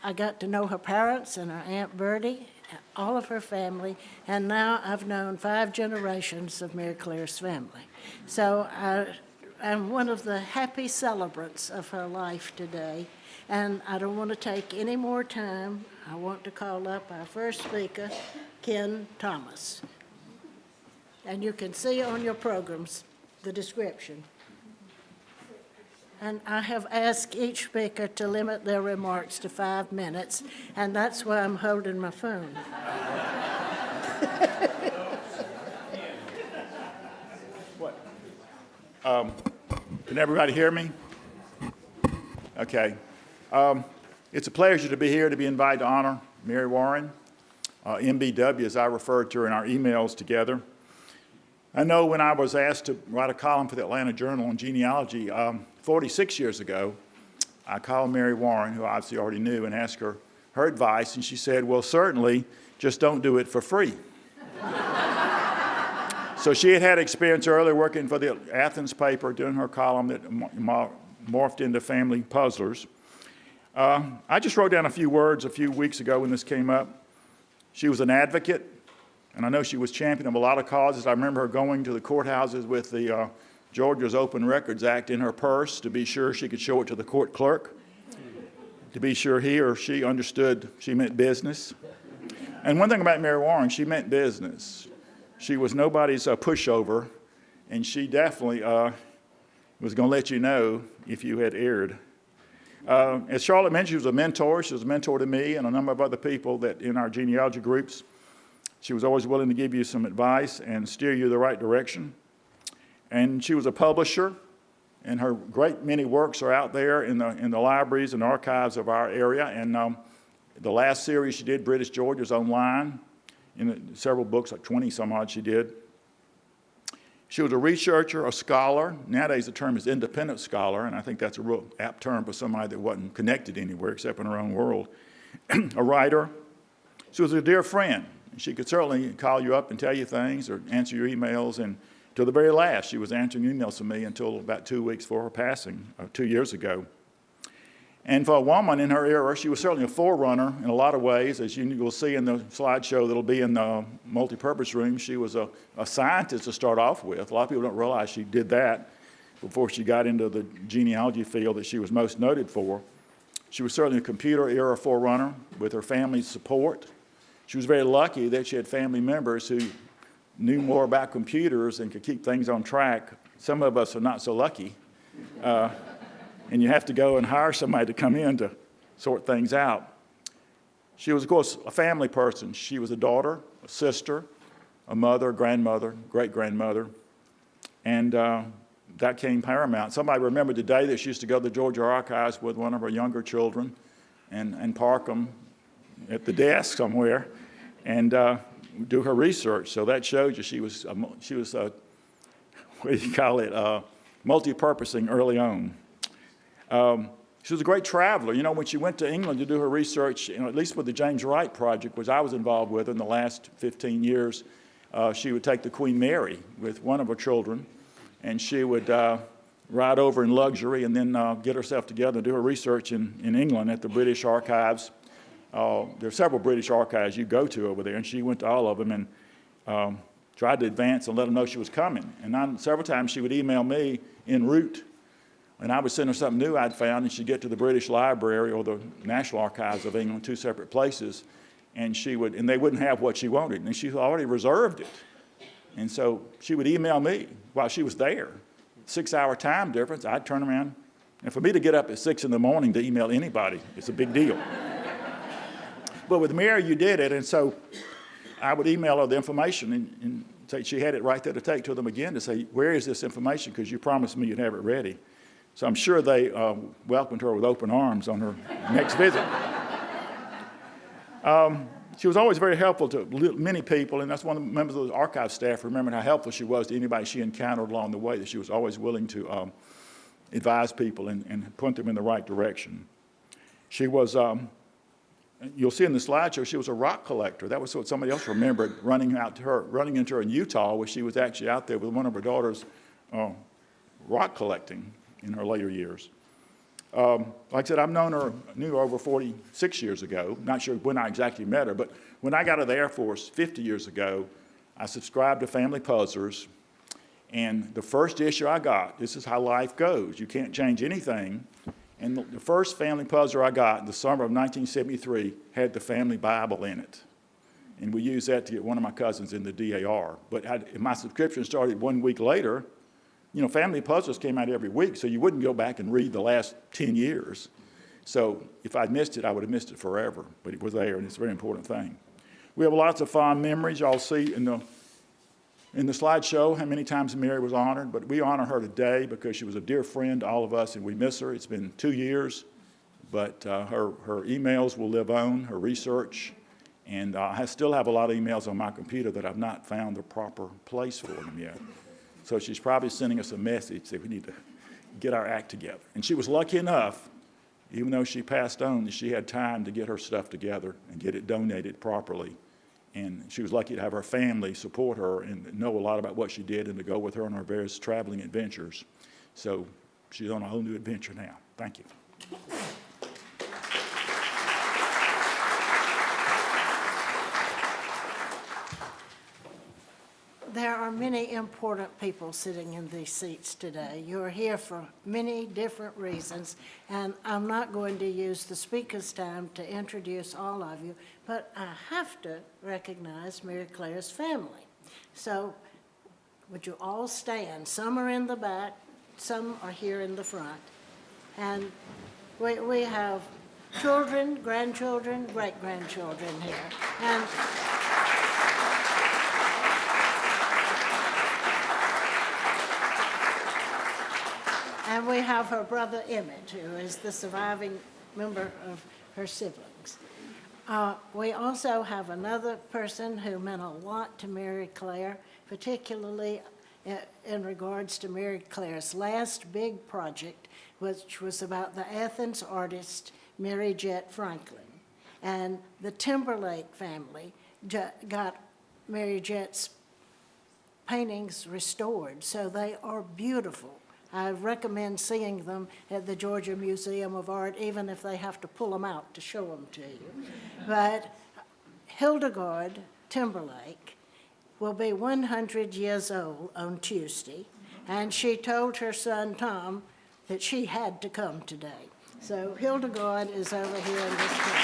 I got to know her parents and her Aunt Bertie, all of her family, and now I've known 5 generations of Mary Claire's family. So I'm one of the happy celebrants of her life today, and I don't want to take any more time. I want to call up our first speaker, Ken Thomas. And you can see on your programs the description. And I have asked each speaker to limit their remarks to 5 minutes, and that's why I'm holding my phone. Can everybody hear me? Okay. It's a pleasure to be here, to be invited to honor Mary Warren, MBW, as I referred to her in our emails together. I know when I was asked to write a column for the Atlanta Journal on genealogy 46 years ago, I called Mary Warren, who I obviously already knew, and asked her advice, and she said, well, certainly, just don't do it for free. So she had experience earlier working for the Athens paper, doing her column that morphed into Family Puzzlers. I just wrote down a few words a few weeks ago when this came up. She was an advocate, and I know she was champion of a lot of causes. I remember her going to the courthouses with the Georgia's Open Records Act in her purse to be sure she could show it to the court clerk, to be sure he or she understood she meant business. And one thing about Mary Warren, she meant business. She was nobody's pushover, and she definitely was going to let you know if you had erred. As Charlotte mentioned, she was a mentor. She was a mentor to me and a number of other people that in our genealogy groups. She was always willing to give you some advice and steer you the right direction. And she was a publisher, and her great many works are out there in the libraries and archives of our area. And the last series she did, British Georgia's online, in several books, like 20 some odd she did. She was a researcher, a scholar. Nowadays the term is independent scholar, and I think that's a real apt term for somebody that wasn't connected anywhere except in her own world. A writer. She was a dear friend. She could certainly call you up and tell you things or answer your emails, and to the very last, she was answering emails from me until about 2 weeks before her passing, 2 years ago. And for a woman in her era, she was certainly a forerunner in a lot of ways. As you will see in the slideshow that'll be in the multi-purpose room, she was a scientist to start off with. A lot of people don't realize she did that before she got into the genealogy field that she was most noted for. She was certainly a computer era forerunner with her family's support. She was very lucky that she had family members who knew more about computers and could keep things on track. Some of us are not so lucky. And you have to go and hire somebody to come in to sort things out. She was, of course, a family person. She was a daughter, a sister, a mother, grandmother, great-grandmother, and that came paramount. Somebody remembered the day that she used to go to the Georgia Archives with one of her younger children and park them at the desk somewhere and do her research. So that shows you she was what do you call it, multi-purposing early on. She was a great traveler. You know, when she went to England to do her research, at least with the James Wright Project, which I was involved with in the last 15 years, she would take the Queen Mary with one of her children, and she would ride over in luxury and then get herself together and do her research in England at the British Archives. There are several British archives you go to over there, and she went to all of them and tried to advance and let them know she was coming. And several times she would email me en route, and I would send her something new I'd found, and she'd get to the British Library or the National Archives of England, 2 separate places, and they wouldn't have what she wanted, and she already reserved it. And so she would email me while she was there. 6-hour time difference, I'd turn around. And for me to get up at 6 in the morning to email anybody, it's a big deal. But with Mary, you did it, and so I would email her the information and say she had it right there to take to them again to say, where is this information? Because you promised me you'd have it ready. So I'm sure they welcomed her with open arms on her next visit. She was always very helpful to many people, and that's one of the members of the archive staff remembered how helpful she was to anybody she encountered along the way, that she was always willing to advise people and point them in the right direction. She was, you'll see in the slideshow, she was a rock collector. That was what somebody else remembered running into her in Utah, where she was actually out there with one of her daughters rock collecting in her later years. Like I said, knew her over 46 years ago. Not sure when I exactly met her, but when I got out of the Air Force 50 years ago, I subscribed to Family Puzzlers, and the first issue I got, this is how life goes. You can't change anything. And the first family puzzler I got in the summer of 1973 had the family Bible in it. And we used that to get one of my cousins in the DAR. But if my subscription started 1 week later, Family Puzzles came out every week, so you wouldn't go back and read the last 10 years. So if I'd missed it, I would have missed it forever. But it was there, and it's a very important thing. We have lots of fond memories. Y'all see in the slideshow how many times Mary was honored. But we honor her today because she was a dear friend to all of us, and we miss her. It's been 2 years, but her emails will live on, her research. And I still have a lot of emails on my computer that I've not found the proper place for them yet. So she's probably sending us a message that we need to get our act together. And she was lucky enough, even though she passed on, that she had time to get her stuff together and get it donated properly. And she was lucky to have her family support her and know a lot about what she did and to go with her on her various traveling adventures. So she's on a whole new adventure now. Thank you. There are many important people sitting in these seats today. You are here for many different reasons, and I'm not going to use the speaker's time to introduce all of you, but I have to recognize Mary Claire's family. So would you all stand? Some are in the back, some are here in the front. And we have children, grandchildren, great-grandchildren here. And we have her brother Emmett, who is the surviving member of her siblings. We also have another person who meant a lot to Mary Claire, particularly in regards to Mary Claire's last big project, which was about the Athens artist Mary Jett Franklin. And the Timberlake family got Mary Jett's paintings restored, so they are beautiful. I recommend seeing them at the Georgia Museum of Art, even if they have to pull them out to show them to you. But Hildegard Timberlake will be 100 years old on Tuesday, and she told her son Tom that she had to come today. So Hildegard is over here in this room.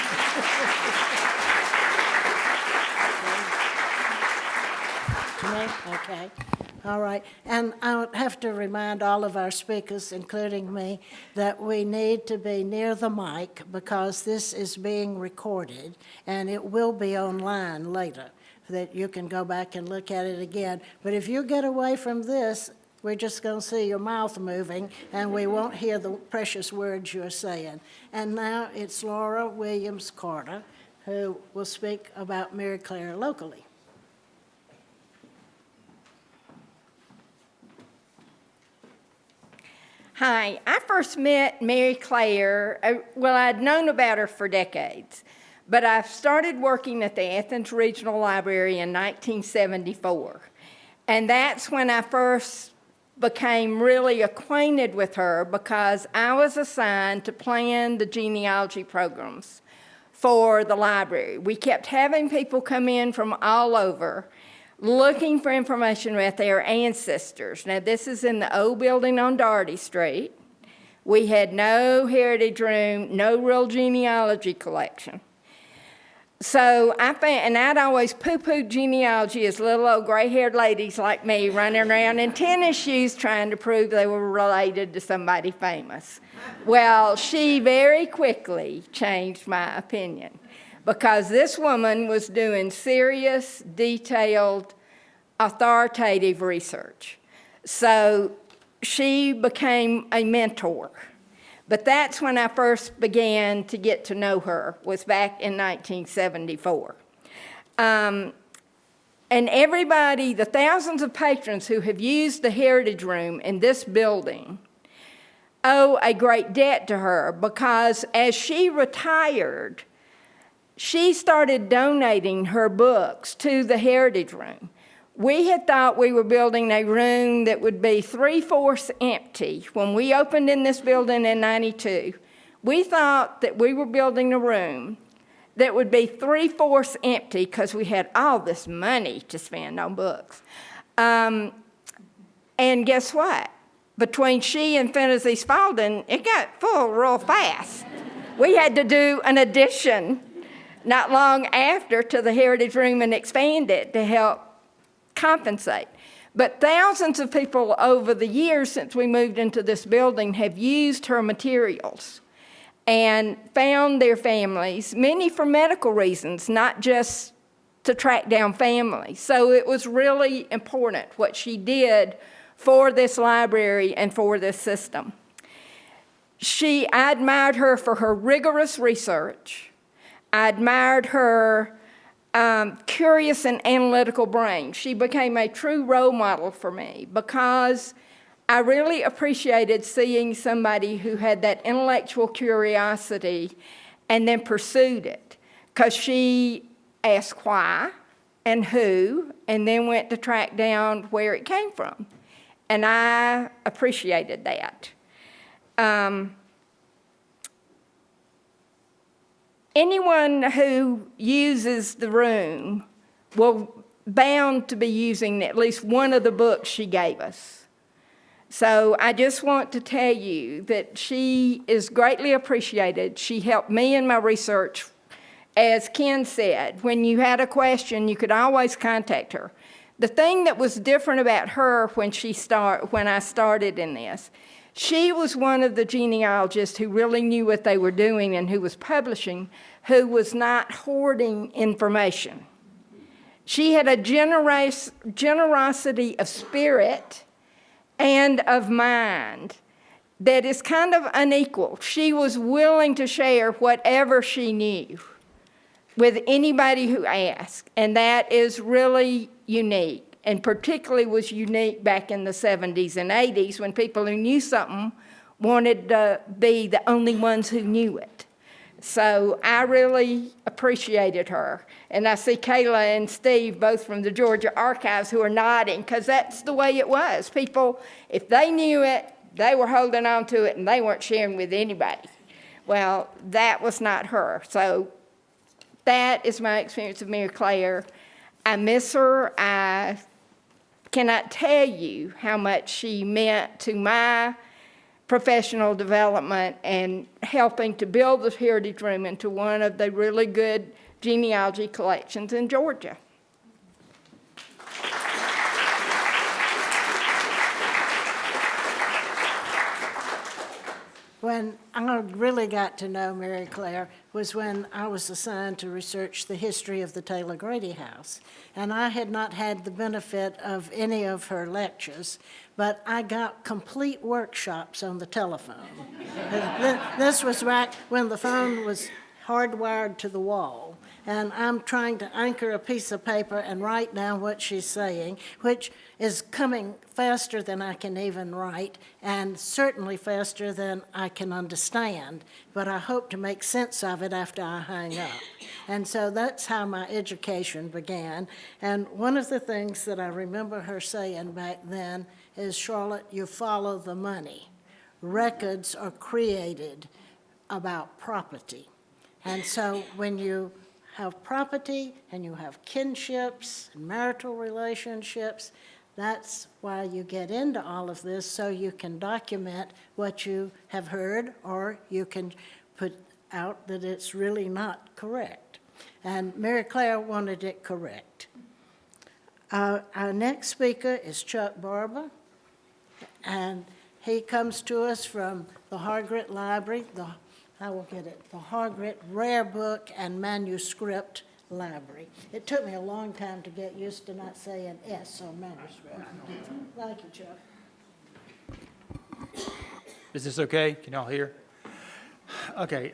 Okay. All right, and I would have to remind all of our speakers, including me, that we need to be near the mic because this is being recorded and it will be online later, that you can go back and look at it again. But if you get away from this, we're just going to see your mouth moving and we won't hear the precious words you're saying. And now it's Laura Williams Carter, who will speak about Mary Claire locally. Hi, I first met Mary Claire, I'd known about her for decades, but I started working at the Athens Regional Library in 1974. And that's when I first became really acquainted with her because I was assigned to plan the genealogy programs for the library. We kept having people come in from all over looking for information about their ancestors. Now, this is in the old building on Doherty Street. We had no heritage room, no real genealogy collection. So I'd always poo-pooed genealogy as little old gray-haired ladies like me running around in tennis shoes trying to prove they were related to somebody famous. Well, she very quickly changed my opinion, because this woman was doing serious, detailed, authoritative research. So she became a mentor. But that's when I first began to get to know her, was back in 1974. And everybody, the thousands of patrons who have used the Heritage Room in this building, owe a great debt to her, because as she retired, she started donating her books to the Heritage Room. We had thought we were building a room that would be 3/4 empty. When we opened in this building in 92, we thought that we were building a room that would be 3/4 empty because we had all this money to spend on books. And guess what? Between she and Fantasy Spalding, it got full real fast. We had to do an addition not long after to the Heritage Room and expand it to help compensate. But thousands of people over the years since we moved into this building have used her materials and found their families, many for medical reasons, not just to track down families. So it was really important what she did for this library and for this system. I admired her for her rigorous research. I admired her curious and analytical brain. She became a true role model for me because I really appreciated seeing somebody who had that intellectual curiosity and then pursued it, because she asked why and who, and then went to track down where it came from. And I appreciated that. Anyone who uses the room will bound to be using at least one of the books she gave us. So I just want to tell you that she is greatly appreciated. She helped me in my research. As Ken said, when you had a question, you could always contact her. The thing that was different about her when I started in this, she was one of the genealogists who really knew what they were doing and who was publishing, who was not hoarding information. She had a generosity of spirit and of mind that is kind of unequal. She was willing to share whatever she knew with anybody who asked, and that is really unique, and particularly was unique back in the 70s and 80s when people who knew something wanted to be the only ones who knew it. So I really appreciated her. And I see Kayla and Steve, both from the Georgia Archives, who are nodding, because that's the way it was. People, if they knew it, they were holding on to it, and they weren't sharing with anybody. Well, that was not her. So that is my experience of Mary Claire. I miss her. I cannot tell you how much she meant to my professional development and helping to build the Heritage Room into one of the really good genealogy collections in Georgia. When I really got to know Mary Claire was when I was assigned to research the history of the Taylor Grady House. And I had not had the benefit of any of her lectures, but I got complete workshops on the telephone. This was back when the phone was hardwired to the wall. And I'm trying to anchor a piece of paper and write down what she's saying, which is coming faster than I can even write, and certainly faster than I can understand. But I hope to make sense of it after I hang up. And so that's how my education began. And one of the things that I remember her saying back then is, Charlotte, you follow the money. Records are created about property. And so when you have property and you have kinships and marital relationships, that's why you get into all of this, so you can document what you have heard, or you can put out that it's really not correct. And Mary Claire wanted it correct. Our next speaker is Chuck Barber, and he comes to us from the Hargrett Library, the Hargrett Rare Book and Manuscript Library. It took me a long time to get used to not saying S on manuscript. Thank you, Chuck. Is this okay? Can y'all hear? Okay.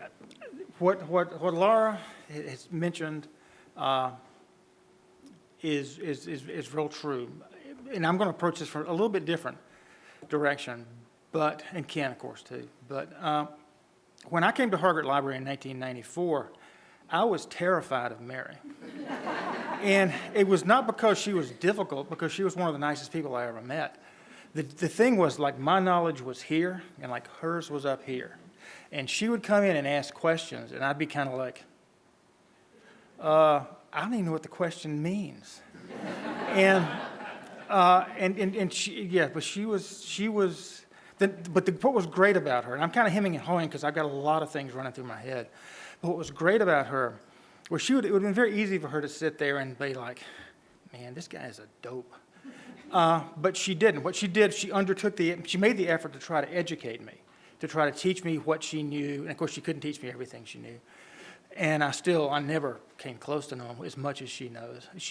What Laura has mentioned is real true, and I'm going to approach this from a little bit different direction, and Ken, of course, too. But when I came to Hargrett Library in 1994, I was terrified of Mary. And it was not because she was difficult, because she was one of the nicest people I ever met. The thing was, like, my knowledge was here, and like hers was up here. And she would come in and ask questions, and I'd be kind of like, I don't even know what the question means. and she, yeah, but what was great about her, and I'm kind of hemming and hawing because I've got a lot of things running through my head. But what was great about her was it would have been very easy for her to sit there and be like, man, this guy is a dope. But she didn't. What she did, she made the effort to try to educate me, to try to teach me what she knew. And of course, she couldn't teach me everything she knew. And I never came close to knowing as much as she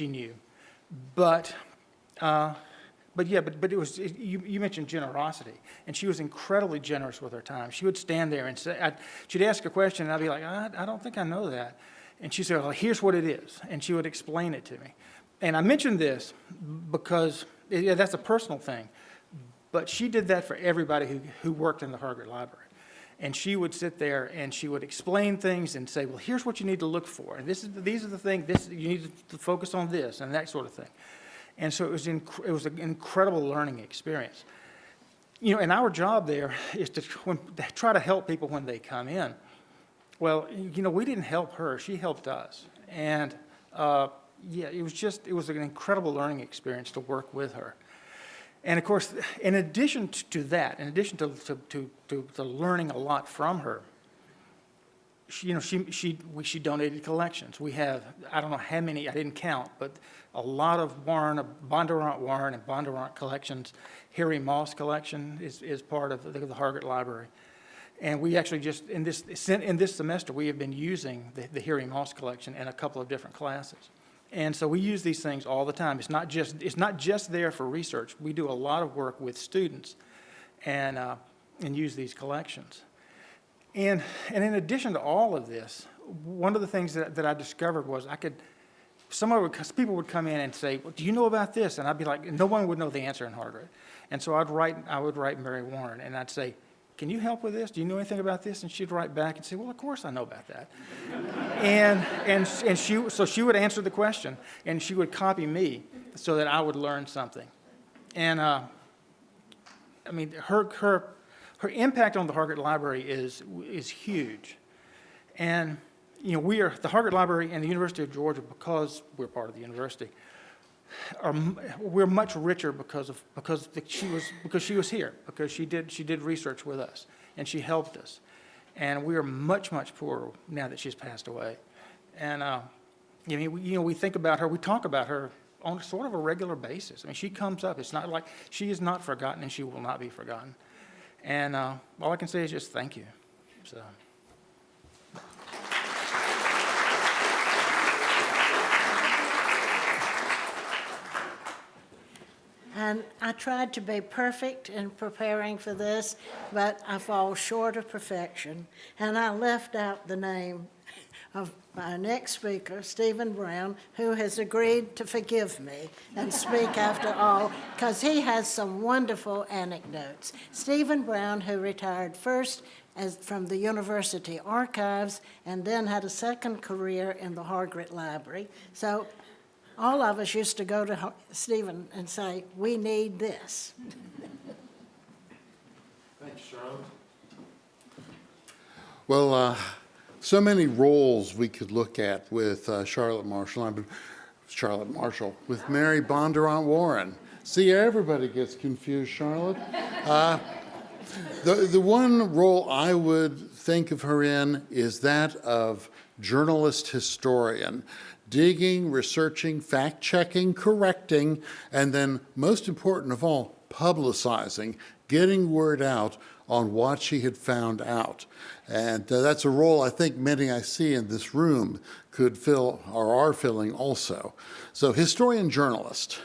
knew. But it was, you mentioned generosity, and she was incredibly generous with her time. She would stand there and she'd ask a question, and I'd be like, I don't think I know that. And she'd say, well, here's what it is, and she would explain it to me. And I mentioned this because that's a personal thing, but she did that for everybody who worked in the Hargrett Library. And she would sit there and she would explain things and say, well, here's what you need to look for, and these are the things, you need to focus on this, and that sort of thing. And so it was an incredible learning experience. You know, and our job there is to try to help people when they come in. Well, you know, we didn't help her, she helped us. And it was an incredible learning experience to work with her. And of course, in addition to that, in addition to learning a lot from her, she donated collections. We have, I don't know how many, I didn't count, but a lot of Bondurant Warren and Bondurant collections. Harry Moss collection is part of the Hargrett Library. And we actually just, in this semester, we have been using the Harry Moss collection in a couple of different classes. And so we use these things all the time. It's not just there for research. We do a lot of work with students and use these collections. And in addition to all of this, one of the things that I discovered was people would come in and say, well, do you know about this? And I'd be like, no one would know the answer in Hargrett. And so I would write Mary Warren, and I'd say, can you help with this? Do you know anything about this? And she'd write back and say, well, of course I know about that. and she would answer the question, and she would copy me so that I would learn something. And I mean, her impact on the Hargrett Library is huge. And you know, the Hargrett Library and the University of Georgia, because we're part of the university, we're much richer because she was here, because she did research with us, and she helped us. And we are much, much poorer now that she's passed away. And we think about her, we talk about her on sort of a regular basis. I mean, she comes up. It's not like she is not forgotten, and she will not be forgotten. And all I can say is just thank you. So. And I tried to be perfect in preparing for this, but I fall short of perfection. And I left out the name of my next speaker, Stephen Brown, who has agreed to forgive me and speak after all, because he has some wonderful anecdotes. Stephen Brown, who retired first from the university archives and then had a second career in the Hargrett Library. So all of us used to go to Stephen and say, we need this. Thanks, Charlotte. Well, so many roles we could look at with Charlotte Marshall, with Mary Bondurant Warren. See, everybody gets confused, Charlotte. The one role I would think of her in is that of journalist historian. Digging, researching, fact-checking, correcting, and then, most important of all, publicizing, getting word out on what she had found out. And that's a role I think many I see in this room could fill or are filling also. So historian journalist.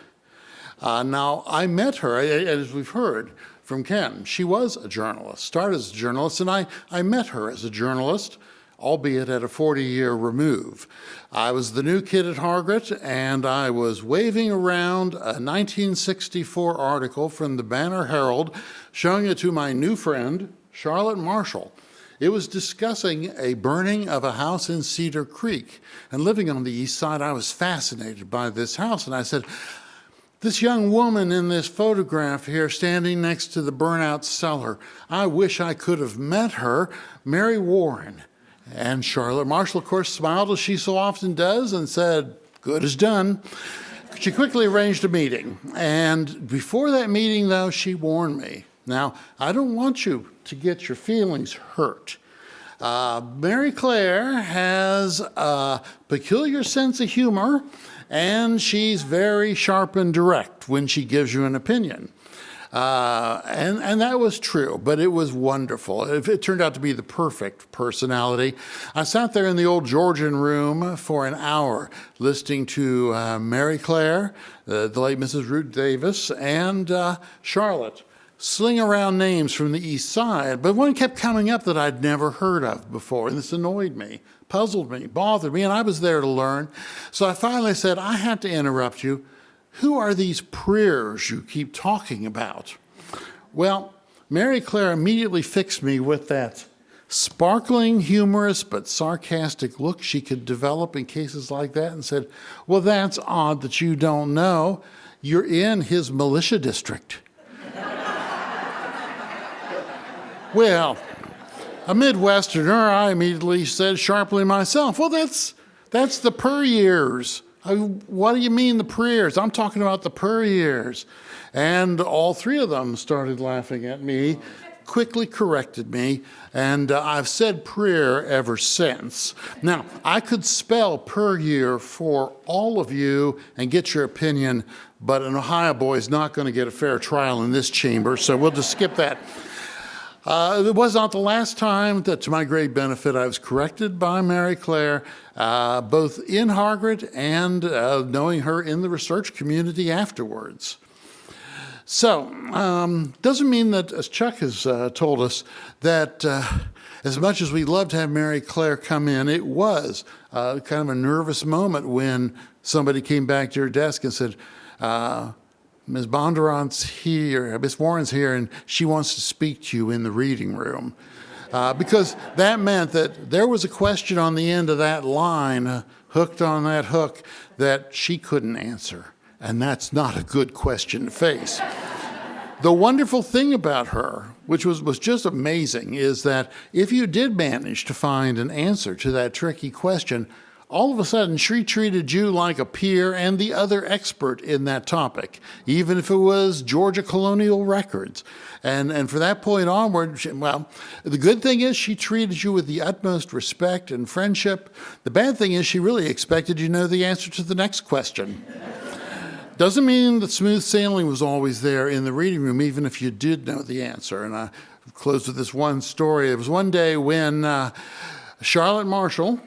Now, I met her, as we've heard from Ken, she was a journalist, started as a journalist, and I met her as a journalist, albeit at a 40-year remove. I was the new kid at Hargrett, and I was waving around a 1964 article from the Banner Herald, showing it to my new friend, Charlotte Marshall. It was discussing a burning of a house in Cedar Creek. And living on the east side, I was fascinated by this house. And I said, this young woman in this photograph here standing next to the burnout cellar, I wish I could have met her, Mary Warren. And Charlotte Marshall, of course, smiled as she so often does and said, good as done. She quickly arranged a meeting. And before that meeting, though, she warned me. Now, I don't want you to get your feelings hurt. Mary Claire has a peculiar sense of humor, and she's very sharp and direct when she gives you an opinion. And that was true, but it was wonderful. It turned out to be the perfect personality. I sat there in the old Georgian room for an hour listening to Mary Claire, the late Mrs. Ruth Davis, and Charlotte sling around names from the east side, but one kept coming up that I'd never heard of before, and this annoyed me, puzzled me, bothered me, and I was there to learn. So I finally said, I have to interrupt you. Who are these prayers you keep talking about? Well, Mary Claire immediately fixed me with that sparkling, humorous, but sarcastic look she could develop in cases like that and said, well, that's odd that you don't know. You're in his militia district. Well, a Midwesterner, I immediately said sharply myself, well, that's the Puryears. What do you mean the prayers? I'm talking about the Puryears. And all three of them started laughing at me, quickly corrected me, and I've said prayer ever since. Now, I could spell Puryear for all of you and get your opinion, but an Ohio boy is not going to get a fair trial in this chamber, so we'll just skip that. It was not the last time that, to my great benefit, I was corrected by Mary Claire, both in Hargrett and knowing her in the research community afterwards. So, doesn't mean that, as Chuck has told us, that as much as we'd love to have Mary Claire come in, it was kind of a nervous moment when somebody came back to her desk and said, Ms. Bondurant's here, Miss Warren's here, and she wants to speak to you in the reading room. Because that meant that there was a question on the end of that line, hooked on that hook, that she couldn't answer. And that's not a good question to face. The wonderful thing about her, which was just amazing, is that if you did manage to find an answer to that tricky question, all of a sudden, she treated you like a peer and the other expert in that topic, even if it was Georgia colonial records. And from that point onward, well, the good thing is she treated you with the utmost respect and friendship. The bad thing is she really expected you to know the answer to the next question. Doesn't mean that smooth sailing was always there in the reading room, even if you did know the answer. And I close with this one story. It was one day when Charlotte Marshall,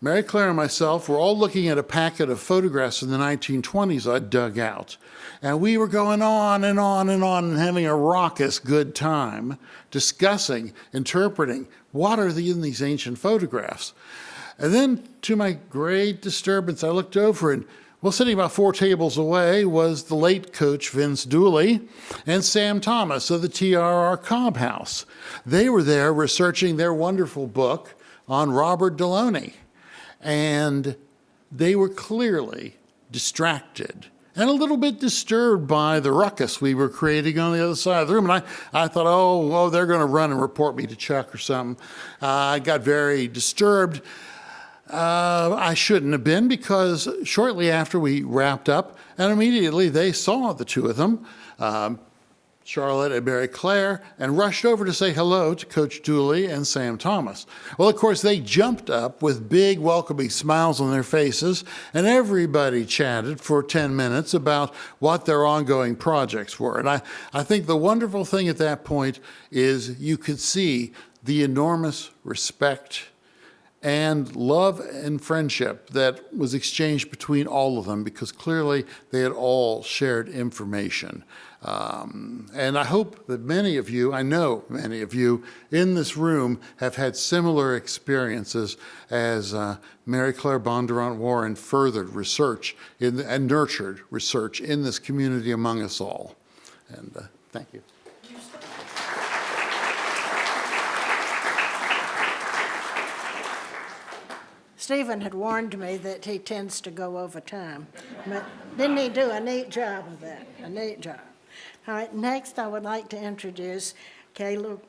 Mary Claire and myself were all looking at a packet of photographs in the 1920s I'd dug out. And we were going on and on and on and having a raucous good time discussing, interpreting, what are in these ancient photographs? And then, to my great disturbance, I looked over and, well, sitting about 4 tables away was the late coach Vince Dooley and Sam Thomas of the TRR Cobb House. They were there researching their wonderful book on Robert Deloney. And they were clearly distracted and a little bit disturbed by the ruckus we were creating on the other side of the room. And I thought, oh, they're going to run and report me to Chuck or something. I got very disturbed. I shouldn't have been, because shortly after we wrapped up, and immediately they saw the two of them, Charlotte and Mary Claire, and rushed over to say hello to Coach Dooley and Sam Thomas. Well, of course, they jumped up with big welcoming smiles on their faces, and everybody chatted for 10 minutes about what their ongoing projects were. And I think the wonderful thing at that point is you could see the enormous respect and love and friendship that was exchanged between all of them, because clearly they had all shared information. And I hope that many of you, I know many of you in this room have had similar experiences as Mary Claire Bondurant Warren furthered research and nurtured research in this community among us all. And thank you. Stephen had warned me that he tends to go over time. But didn't he do a neat job of that? A neat job. All right, next I would like to introduce Kayla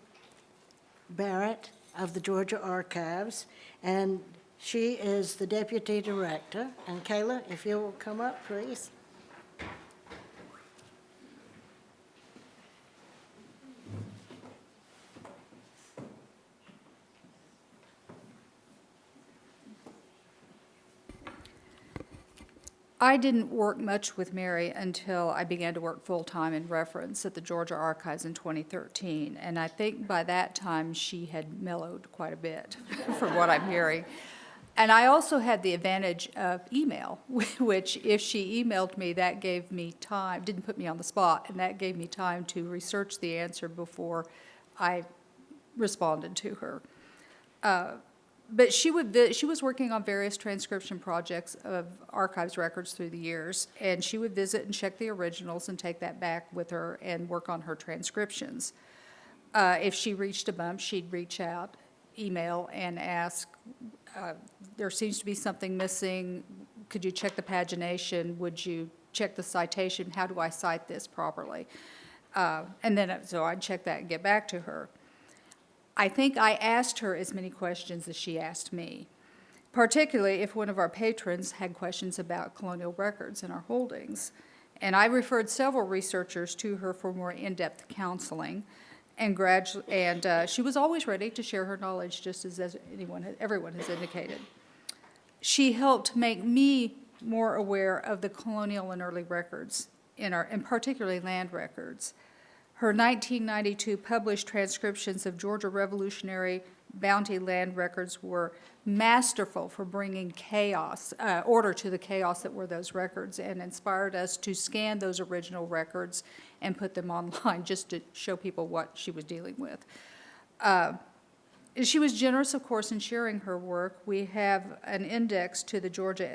Barrett of the Georgia Archives, and she is the Deputy Director. And Kayla, if you will come up, please. I didn't work much with Mary until I began to work full-time in reference at the Georgia Archives in 2013, and I think by that time she had mellowed quite a bit from what I'm hearing. And I also had the advantage of email, which if she emailed me, that gave me time, didn't put me on the spot, and that gave me time to research the answer before I responded to her. But she was working on various transcription projects of archives records through the years, and she would visit and check the originals and take that back with her and work on her transcriptions. If she reached a bump, she'd reach out, email, and ask, there seems to be something missing. Could you check the pagination? Would you check the citation? How do I cite this properly? And then, so I'd check that and get back to her. I think I asked her as many questions as she asked me, particularly if one of our patrons had questions about colonial records in our holdings. And I referred several researchers to her for more in-depth counseling, and she was always ready to share her knowledge, just as everyone has indicated. She helped make me more aware of the colonial and early records, and particularly land records. Her 1992 published transcriptions of Georgia Revolutionary bounty land records were masterful for bringing order to the chaos that were those records, and inspired us to scan those original records and put them online just to show people what she was dealing with. She was generous, of course, in sharing her work. We have an index to the Georgia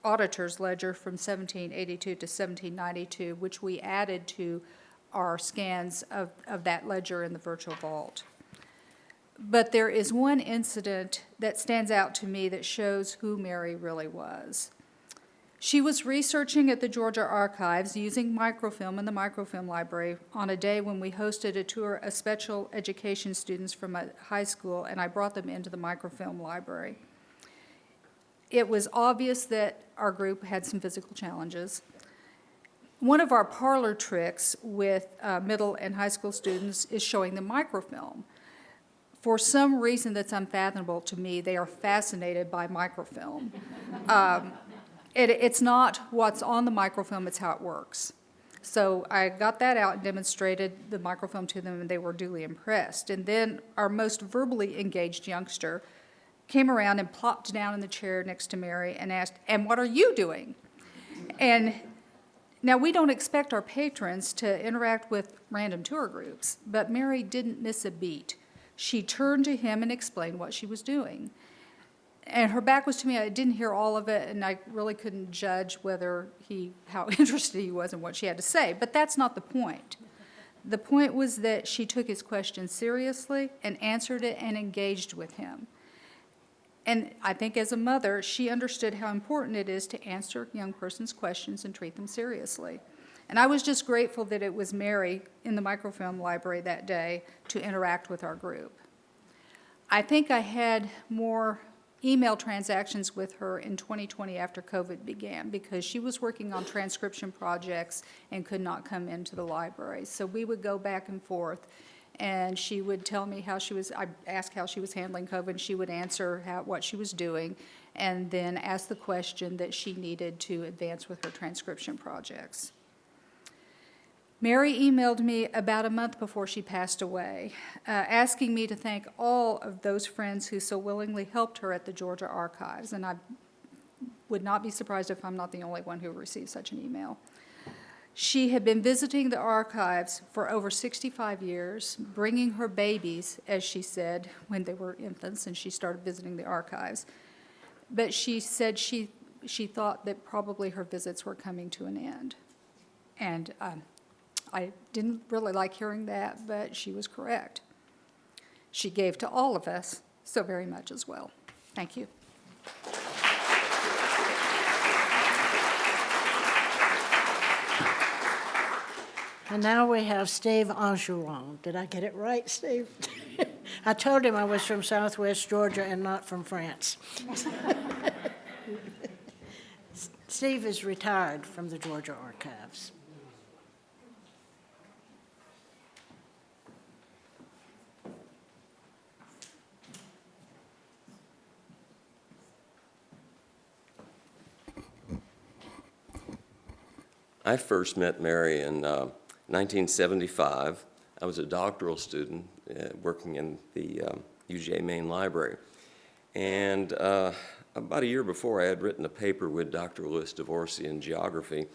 Auditor's Ledger from 1782 to 1792, which we added to our scans of that ledger in the virtual vault. But there is one incident that stands out to me that shows who Mary really was. She was researching at the Georgia Archives using microfilm in the microfilm library on a day when we hosted a tour of special education students from a high school, and I brought them into the microfilm library. It was obvious that our group had some physical challenges. One of our parlor tricks with middle and high school students is showing them microfilm. For some reason that's unfathomable to me, they are fascinated by microfilm. It's not what's on the microfilm, it's how it works. So I got that out and demonstrated the microfilm to them, and they were duly impressed. And then our most verbally engaged youngster came around and plopped down in the chair next to Mary and asked, "And what are you doing?" And now, we don't expect our patrons to interact with random tour groups, but Mary didn't miss a beat. She turned to him and explained what she was doing. And her back was to me. I didn't hear all of it, and I really couldn't judge how interested he was in what she had to say. But that's not the point. The point was that she took his question seriously and answered it and engaged with him. And I think as a mother, she understood how important it is to answer young person's questions and treat them seriously. And I was just grateful that it was Mary in the microfilm library that day to interact with our group. I think I had more email transactions with her in 2020 after COVID began, because she was working on transcription projects and could not come into the library. So we would go back and forth, and she would tell me I asked how she was handling COVID, and she would answer what she was doing, and then ask the question that she needed to advance with her transcription projects. Mary emailed me about a month before she passed away, asking me to thank all of those friends who so willingly helped her at the Georgia Archives, and I would not be surprised if I'm not the only one who received such an email. She had been visiting the archives for over 65 years, bringing her babies, as she said, when they were infants, and she started visiting the archives. But she said she thought that probably her visits were coming to an end. And I didn't really like hearing that, but she was correct. She gave to all of us so very much as well. Thank you. And now we have Steve Angeron. Did I get it right, Steve? I told him I was from Southwest Georgia and not from France. Steve is retired from the Georgia Archives. I first met Mary in 1975. I was a doctoral student working in the UGA Main Library. And about a year before, I had written a paper with Dr. Louis Divorcey in geography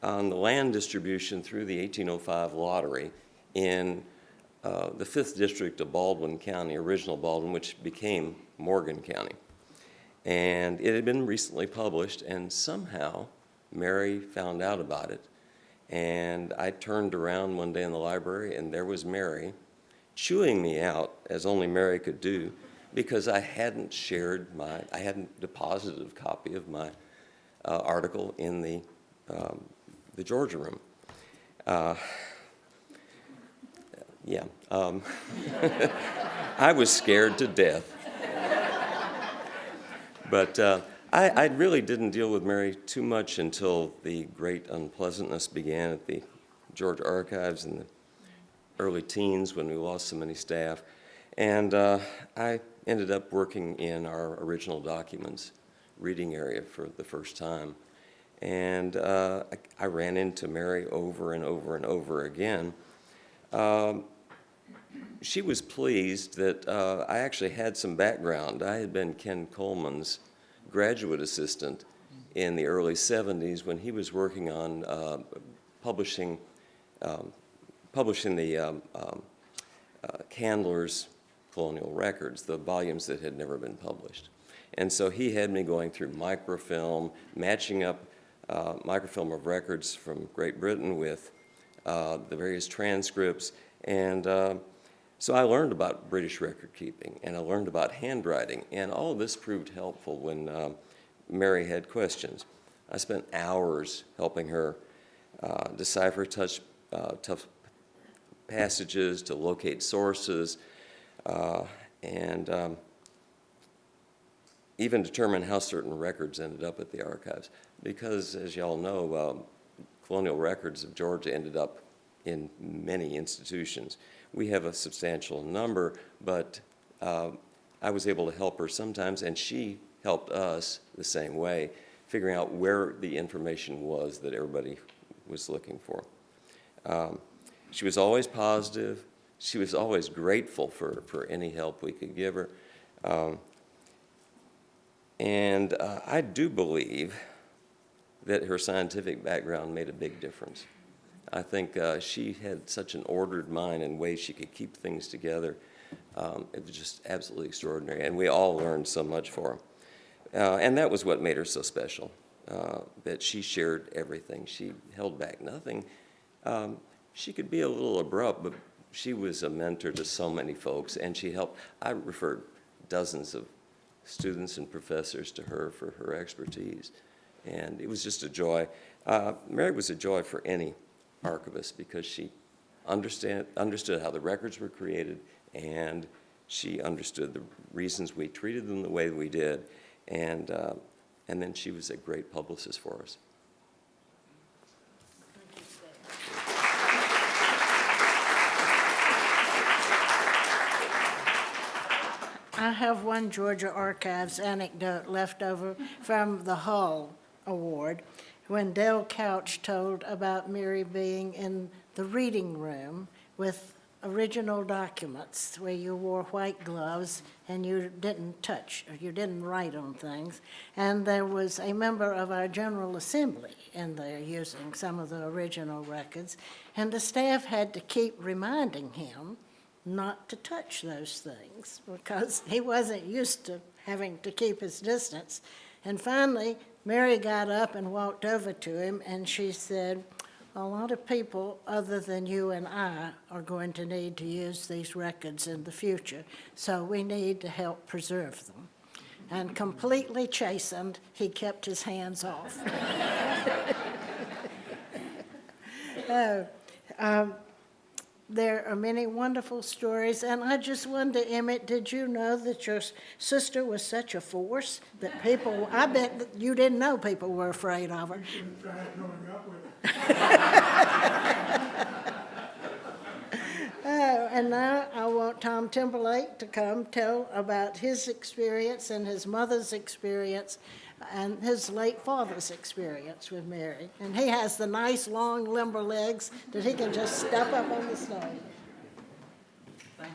on the land distribution through the 1805 lottery in the 5th District of Baldwin County, original Baldwin, which became Morgan County. And it had been recently published, and somehow Mary found out about it. And I turned around one day in the library, and there was Mary chewing me out, as only Mary could do, because I hadn't deposited a copy of my article in the Georgia room. I was scared to death. But I really didn't deal with Mary too much until the great unpleasantness began at the Georgia Archives in the early teens when we lost so many staff. And I ended up working in our original documents reading area for the first time. And I ran into Mary over and over and over again. She was pleased that I actually had some background. I had been Ken Coleman's graduate assistant in the early 70s when he was working on publishing the Candler's colonial records, the volumes that had never been published. And so he had me going through microfilm, matching up microfilm of records from Great Britain with the various transcripts. And so I learned about British record keeping, and I learned about handwriting, and all of this proved helpful when Mary had questions. I spent hours helping her decipher tough passages, to locate sources, and even determine how certain records ended up at the archives. Because, as y'all know, colonial records of Georgia ended up in many institutions. We have a substantial number, but I was able to help her sometimes, and she helped us the same way, figuring out where the information was that everybody was looking for. She was always positive. She was always grateful for any help we could give her. And I do believe that her scientific background made a big difference. I think she had such an ordered mind and ways she could keep things together. It was just absolutely extraordinary, and we all learned so much from her. And that was what made her so special, that she shared everything. She held back nothing. She could be a little abrupt, but she was a mentor to so many folks, and she helped. I referred dozens of students and professors to her for her expertise, and it was just a joy. Mary was a joy for any archivist because she understood how the records were created, and she understood the reasons we treated them the way we did, and then she was a great publicist for us. I have one Georgia Archives anecdote left over from the Hull Award when Dale Couch told about Mary being in the reading room with original documents where you wore white gloves and you didn't touch, or you didn't write on things. And there was a member of our General Assembly in there using some of the original records, and the staff had to keep reminding him not to touch those things because he wasn't used to having to keep his distance. And finally, Mary got up and walked over to him, and she said, "A lot of people other than you and I are going to need to use these records in the future, so we need to help preserve them." And completely chastened, he kept his hands off. There are many wonderful stories, and I just wonder, Emmett, did you know that your sister was such a force that people, I bet that you didn't know people were afraid of her. And now I want Tom Timberlake to come tell about his experience and his mother's experience and his late father's experience with Mary. And he has the nice, long, limber legs that he can just step up on the stage. Thank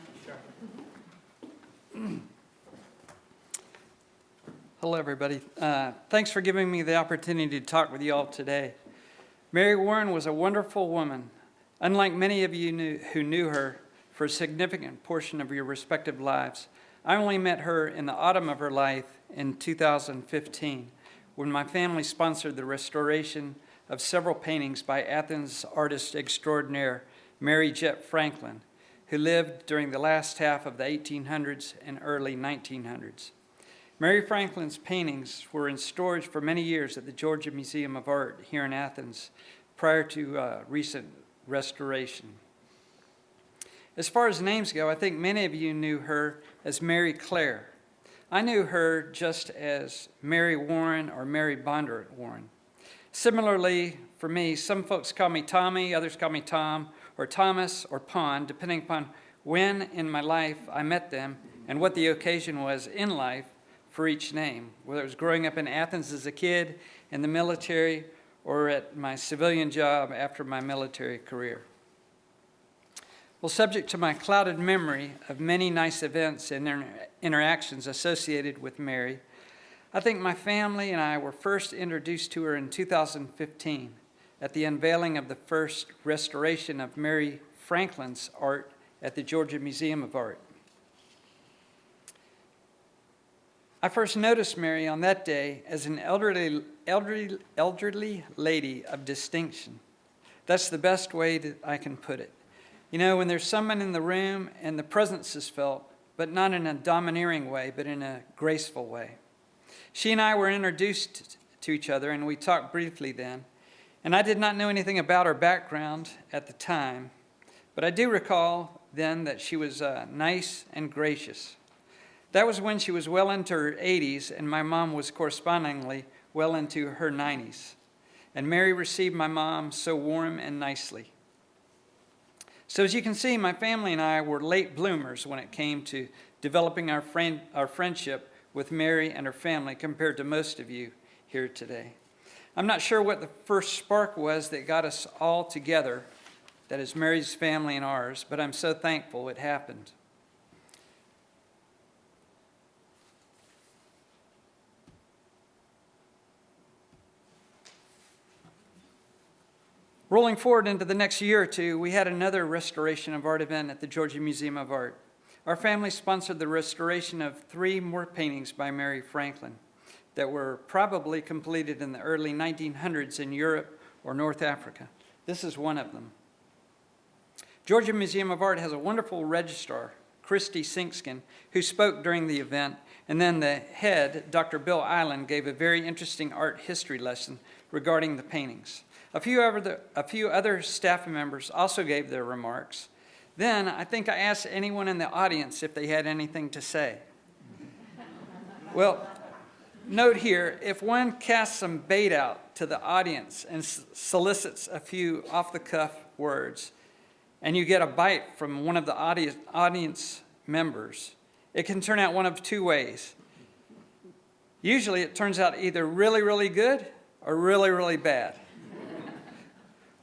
you, Hello, everybody. Thanks for giving me the opportunity to talk with you all today. Mary Warren was a wonderful woman. Unlike many of you who knew her for a significant portion of your respective lives, I only met her in the autumn of her life in 2015, when my family sponsored the restoration of several paintings by Athens artist extraordinaire Mary Jett Franklin, who lived during the last half of the 1800s and early 1900s. Mary Franklin's paintings were in storage for many years at the Georgia Museum of Art here in Athens prior to recent restoration. As far as names go, I think many of you knew her as Mary Clare. I knew her just as Mary Warren or Mary Bondurant Warren. Similarly, for me, some folks call me Tommy, others call me Tom, or Thomas, or Pond, depending upon when in my life I met them and what the occasion was in life for each name, whether it was growing up in Athens as a kid, in the military, or at my civilian job after my military career. Well, subject to my clouded memory of many nice events and interactions associated with Mary, I think my family and I were first introduced to her in 2015 at the unveiling of the first restoration of Mary Franklin's art at the Georgia Museum of Art. I first noticed Mary on that day as an elderly lady of distinction. That's the best way that I can put it. You know, when there's someone in the room and the presence is felt, but not in a domineering way, but in a graceful way. She and I were introduced to each other, and we talked briefly then. And I did not know anything about her background at the time, but I do recall then that she was nice and gracious. That was when she was well into her 80s, and my mom was correspondingly well into her 90s. And Mary received my mom so warm and nicely. So as you can see, my family and I were late bloomers when it came to developing our friendship with Mary and her family compared to most of you here today. I'm not sure what the first spark was that got us all together, that is Mary's family and ours, but I'm so thankful it happened. Rolling forward into the next year or two, we had another restoration of art event at the Georgia Museum of Art. Our family sponsored the restoration of 3 more paintings by Mary Franklin that were probably completed in the early 1900s in Europe or North Africa. This is one of them. Georgia Museum of Art has a wonderful registrar, Christy Sinkskin, who spoke during the event, and then the head, Dr. Bill Island, gave a very interesting art history lesson regarding the paintings. A few other staff members also gave their remarks. Then I think I asked anyone in the audience if they had anything to say. Well, note here, if one casts some bait out to the audience and solicits a few off-the-cuff words, and you get a bite from one of the audience members, it can turn out one of 2 ways. Usually it turns out either really, really good or really, really bad.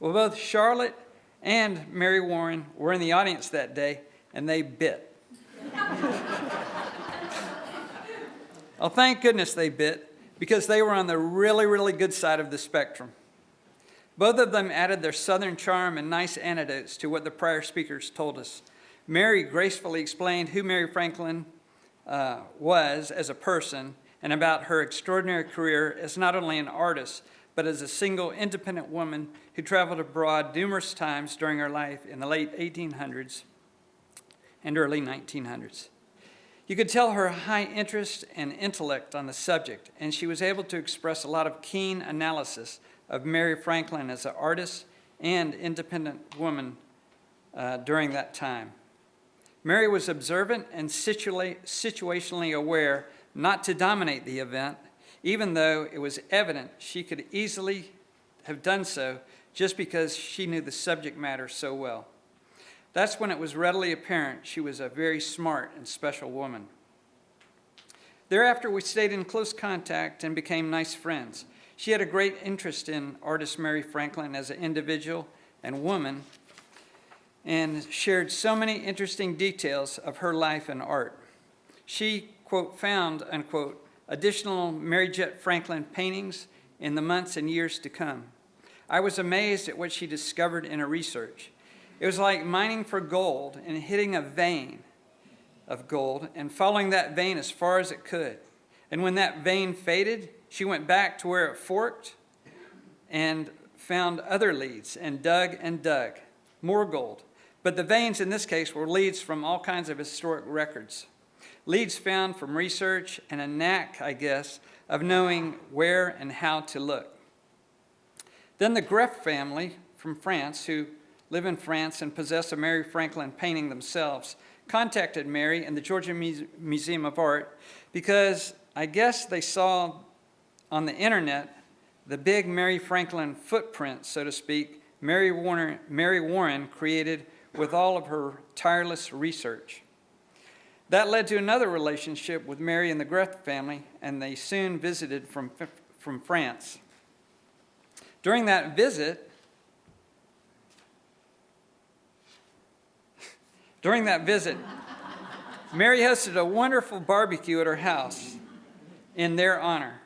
Well, both Charlotte and Mary Warren were in the audience that day, and they bit. Oh, thank goodness they bit, because they were on the really, really good side of the spectrum. Both of them added their southern charm and nice anecdotes to what the prior speakers told us. Mary gracefully explained who Mary Franklin was as a person and about her extraordinary career as not only an artist, but as a single independent woman who traveled abroad numerous times during her life in the late 1800s and early 1900s. You could tell her high interest and intellect on the subject, and she was able to express a lot of keen analysis of Mary Franklin as an artist and independent woman during that time. Mary was observant and situationally aware not to dominate the event, even though it was evident she could easily have done so just because she knew the subject matter so well. That's when it was readily apparent she was a very smart and special woman. Thereafter, we stayed in close contact and became nice friends. She had a great interest in artist Mary Franklin as an individual and woman, and shared so many interesting details of her life and art. She, quote, found, unquote, additional Mary Jet Franklin paintings in the months and years to come. I was amazed at what she discovered in her research. It was like mining for gold and hitting a vein of gold and following that vein as far as it could. And when that vein faded, she went back to where it forked and found other leads and dug, more gold. But the veins in this case were leads from all kinds of historic records. Leads found from research and a knack, I guess, of knowing where and how to look. Then the Greff family from France, who live in France and possess a Mary Franklin painting themselves, contacted Mary and the Georgia Museum of Art because I guess they saw on the internet the big Mary Franklin footprint, so to speak, Mary Warren created with all of her tireless research. That led to another relationship with Mary and the Greff family, and they soon visited from France. During that visit, Mary hosted a wonderful barbecue at her house in their honor.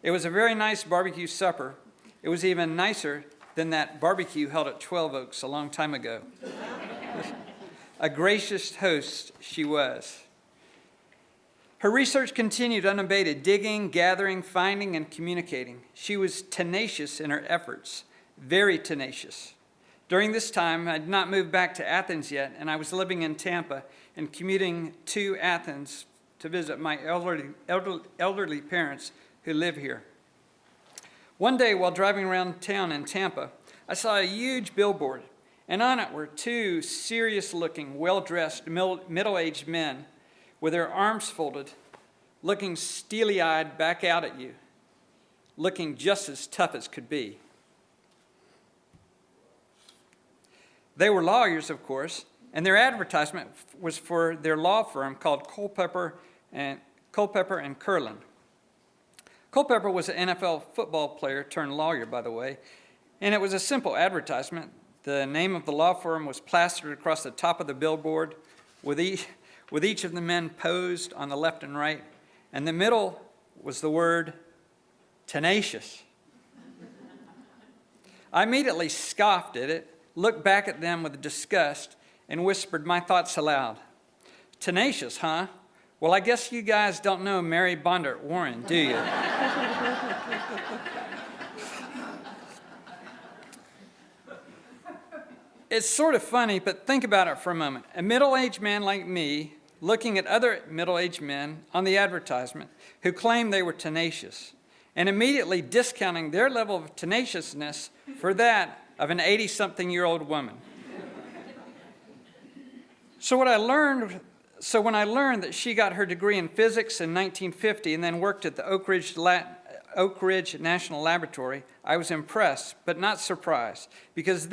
It was a very nice barbecue supper. It was even nicer than that barbecue held at 12 Oaks a long time ago. A gracious host she was. Her research continued unabated, digging, gathering, finding, and communicating. She was tenacious in her efforts, very tenacious. During this time, I had not moved back to Athens yet, and I was living in Tampa and commuting to Athens to visit my elderly parents who live here. One day, while driving around town in Tampa, I saw a huge billboard, and on it were two serious-looking, well-dressed, middle-aged men with their arms folded, looking steely-eyed back out at you, looking just as tough as could be. They were lawyers, of course, and their advertisement was for their law firm called Culpepper and Curlin. Culpepper was an NFL football player turned lawyer, by the way, and it was a simple advertisement. The name of the law firm was plastered across the top of the billboard with each of the men posed on the left and right, and the middle was the word tenacious. I immediately scoffed at it, looked back at them with disgust, and whispered my thoughts aloud. Tenacious, huh? Well, I guess you guys don't know Mary Bondurant Warren, do you? It's sort of funny, but think about it for a moment. A middle-aged man like me looking at other middle-aged men on the advertisement who claimed they were tenacious and immediately discounting their level of tenaciousness for that of an 80-something-year-old woman. So when I learned that she got her degree in physics in 1950 and then worked at the Oak Ridge National Laboratory, I was impressed, but not surprised, because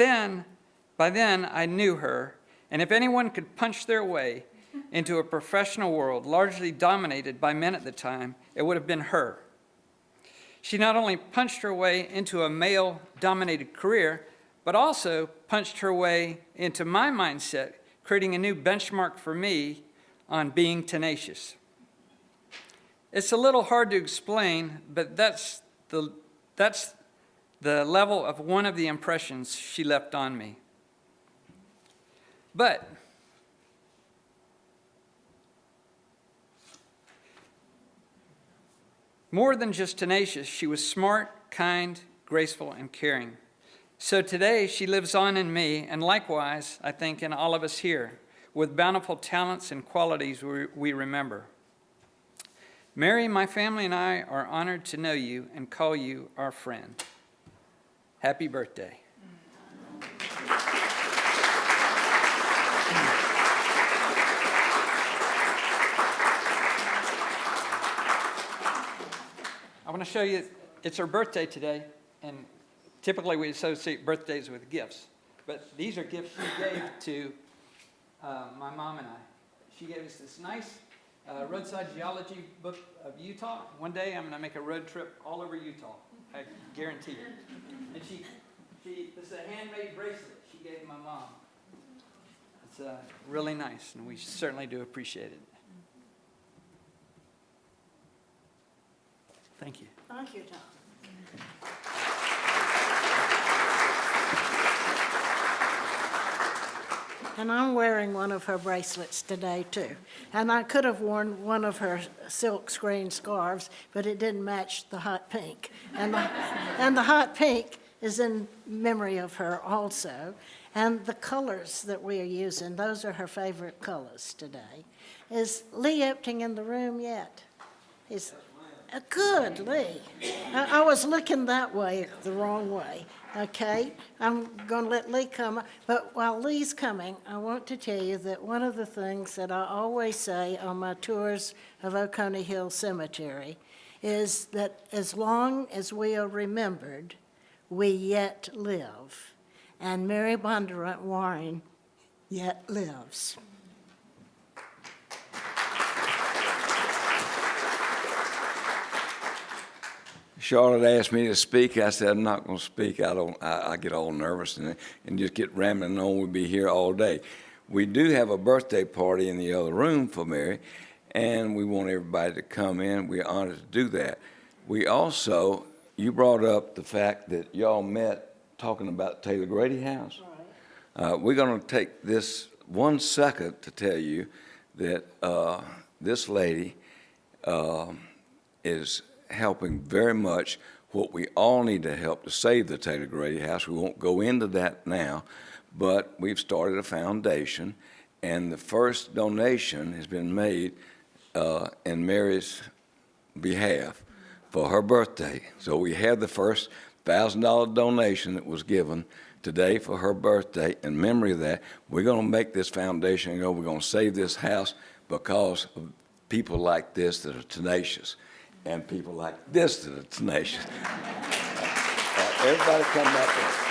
by then I knew her, and if anyone could punch their way into a professional world largely dominated by men at the time, it would have been her. She not only punched her way into a male-dominated career, but also punched her way into my mindset, creating a new benchmark for me on being tenacious. It's a little hard to explain, but that's the level of one of the impressions she left on me. But more than just tenacious, she was smart, kind, graceful, and caring. So today she lives on in me, and likewise, I think, in all of us here, with bountiful talents and qualities we remember. Mary, my family, and I are honored to know you and call you our friend. Happy birthday. to show you, it's her birthday today, and typically we associate birthdays with gifts. But these are gifts she gave to my mom and I. She gave us this nice roadside geology book of Utah. One day I'm going to make a road trip all over Utah. I guarantee it. And this is a handmade bracelet she gave my mom. It's really nice, and we certainly do appreciate it. Thank you. Thank you, Tom. And I'm wearing one of her bracelets today, too. And I could have worn one of her silk screen scarves, but it didn't match the hot pink. And the hot pink is in memory of her also. And the colors that we are using, those are her favorite colors today. Is Lee Epting in the room yet? He's good, Lee. I was looking that way, the wrong way. Okay, I'm going to let Lee come. But while Lee's coming, I want to tell you that one of the things that I always say on my tours of Oconee Hill Cemetery is that as long as we are remembered, we yet live. And Mary Bondurant Warren yet lives. Charlotte asked me to speak. I said, I'm not going to speak. I get all nervous and just get rambling on. We'll be here all day. We do have a birthday party in the other room for Mary, and we want everybody to come in. We're honored to do that. We also, you brought up the fact that y'all met talking about Taylor Grady House. Right. We're going to take this 1 second to tell you that this lady is helping very much what we all need to help to save the Taylor Grady House. We won't go into that now, but we've started a foundation, and the first donation has been made in Mary's behalf for her birthday. So we have the first $1,000 donation that was given today for her birthday. In memory of that, we're going to make this foundation go. We're going to save this house because of people like this that are tenacious. And people like this that are tenacious. Everybody come back in.